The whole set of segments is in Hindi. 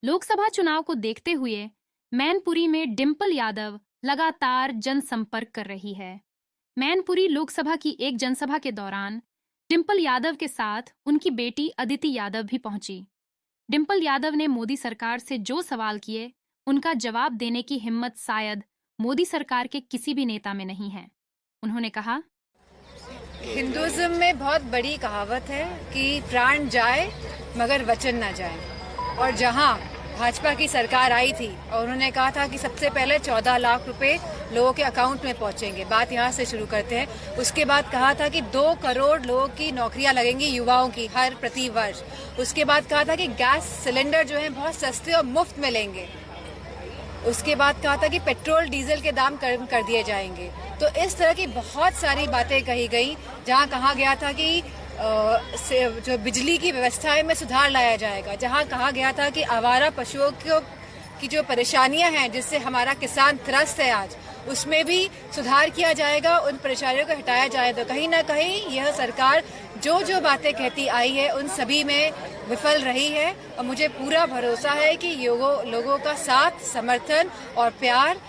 लोकसभा चुनाव को देखते हुए मैनपुरी में डिंपल यादव लगातार जनसंपर्क कर रही है। मैनपुरी लोकसभा की एक जनसभा के दौरान डिंपल यादव के साथ उनकी बेटी अदिति यादव भी पहुंची। डिंपल यादव ने मोदी सरकार से जो सवाल किए, उनका जवाब देने की हिम्मत शायद मोदी सरकार के किसी भी नेता में नहीं है। उन्होंने कहा, हिंदुइज्म में बहुत बड़ी कहावत है कि प्राण जाए मगर वचन ना जाए। और जहां भाजपा की सरकार आई थी और उन्होंने कहा था कि सबसे पहले 14 लाख रुपए लोगों के अकाउंट में पहुंचेंगे, बात यहां से शुरू करते हैं। उसके बाद कहा था कि 2 करोड़ लोगों की नौकरियां लगेंगी, युवाओं की, हर प्रति वर्ष। उसके बाद कहा था कि गैस सिलेंडर जो है बहुत सस्ते और मुफ्त में लेंगे। उसके बाद कहा था कि पेट्रोल डीजल के दाम कम कर दिए जाएंगे। तो इस तरह की बहुत सारी बातें कही गई, जहां कहा गया था कि जो बिजली की व्यवस्था में सुधार लाया जाएगा, जहां कहा गया था कि आवारा पशुओं की जो परेशानियां हैं जिससे हमारा किसान त्रस्त है आज, उसमें भी सुधार किया जाएगा, उन परेशानियों को हटाया जाएगा। कहीं ना कहीं यह सरकार जो बातें कहती आई है उन सभी में विफल रही है। और मुझे पूरा भरोसा है कि लोगों का साथ, समर्थन और प्यार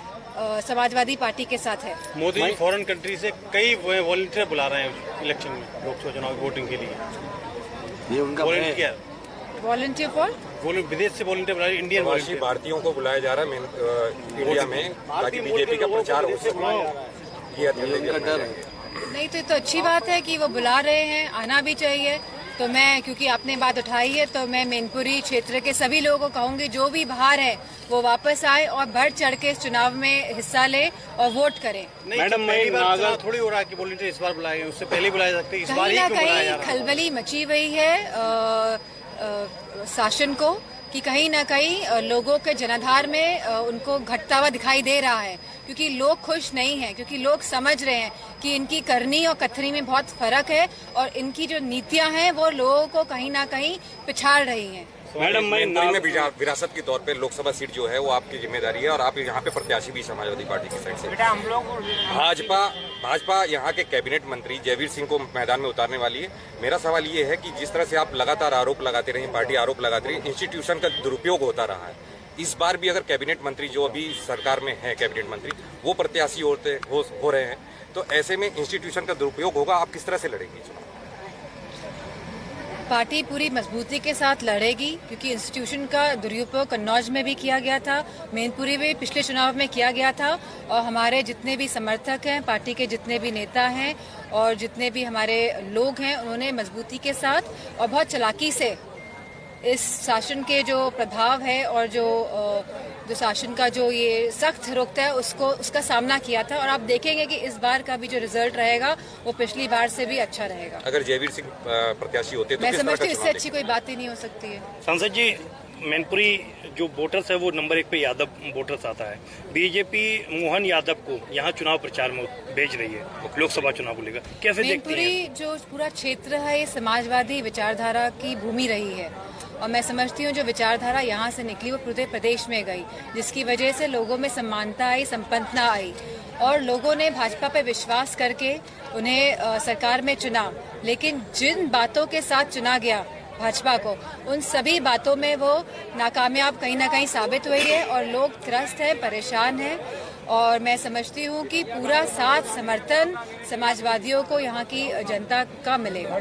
समाजवादी पार्टी के साथ है। मोदी जी फॉरेन कंट्री से कई वॉलंटियर बुला रहे हैं इलेक्शन में, लोकसभा चुनाव वोटिंग के लिए। ये उनका वॉलंटियर फॉर विदेश से वॉलंटियर बुला रहे हैं, इंडियन प्रवासी भारतीयों को बुलाया जा रहा है इंडिया में, ताकि बीजेपी का प्रचार हो सके। ये डर है। नहीं तो ये तो अच्छी बात है कि वो बुला रहे हैं, आना भी चाहिए। तो मैं, क्योंकि आपने बात उठाई है, तो मैं मैनपुरी क्षेत्र के सभी लोगों को कहूंगी जो भी बाहर है वो वापस आए और बढ़ चढ़ के इस चुनाव में हिस्सा ले और वोट करें। मैडम, मैं थोड़ी हो रहा कि वॉलंटियर इस बार बुलाए, उससे पहले बुलाए सकते, इस बार ही क्यों बुलाया जा रहा है? खलबली मची हुई है शासन को कि कहीं ना कहीं लोगों के जनाधार में उनको घटता हुआ दिखाई दे रहा है, क्योंकि लोग खुश नहीं हैं, क्योंकि लोग समझ रहे हैं कि इनकी करनी और कथनी में बहुत फर्क है और इनकी जो नीतियां हैं वो लोगों को कहीं ना कहीं पिछाड़ रही हैं। मैडम, में विरासत के तौर पे लोकसभा सीट जो है वो आपकी जिम्मेदारी है और आप यहाँ पे प्रत्याशी भी समाजवादी पार्टी की साइड से। भाजपा यहाँ के कैबिनेट मंत्री जयवीर सिंह को मैदान में उतारने वाली है। मेरा सवाल ये है कि जिस तरह से आप लगातार आरोप लगाते रहे, पार्टी आरोप लगाती रही, इंस्टीट्यूशन का दुरुपयोग होता रहा है, इस बार भी अगर कैबिनेट मंत्री जो अभी सरकार में है, कैबिनेट मंत्री वो प्रत्याशी हो रहे हैं, तो ऐसे में इंस्टीट्यूशन का दुरुपयोग होगा, आप किस तरह से लड़ेंगे चुनाव? पार्टी पूरी मजबूती के साथ लड़ेगी, क्योंकि इंस्टीट्यूशन का दुरुपयोग कन्नौज में भी किया गया था, मैनपुरी में पिछले चुनाव में किया गया था। और हमारे जितने भी समर्थक हैं, पार्टी के जितने भी नेता हैं और जितने भी हमारे लोग हैं, उन्होंने मजबूती के साथ और बहुत चालाकी से इस शासन के जो प्रभाव है और जो शासन का जो ये सख्त रुख है उसका सामना किया था। और आप देखेंगे कि इस बार का भी जो रिजल्ट रहेगा वो पिछली बार से भी अच्छा रहेगा। अगर जयवीर सिंह प्रत्याशी होते तो मैं समझती हूँ इससे अच्छी कोई बात ही नहीं हो सकती है। सांसद जी, मैनपुरी जो वोटर्स है वो नंबर 1 पे यादव वोटर्स आता है। बीजेपी मोहन यादव को यहाँ चुनाव प्रचार में भेज रही है लोकसभा चुनाव को लेकर, कैसे देखती हैं? मैनपुरी जो पूरा क्षेत्र है ये समाजवादी विचारधारा की भूमि रही है और मैं समझती हूँ जो विचारधारा यहाँ से निकली वो पूरे प्रदेश में गई, जिसकी वजह से लोगों में समानता आई, संपन्नता आई और लोगों ने भाजपा पर विश्वास करके उन्हें सरकार में चुना। लेकिन जिन बातों के साथ चुना गया भाजपा को, उन सभी बातों में वो नाकामयाब कहीं ना कहीं साबित हुई है और लोग त्रस्त हैं, परेशान हैं। और मैं समझती हूँ कि पूरा साथ, समर्थन समाजवादियों को यहाँ की जनता का मिलेगा।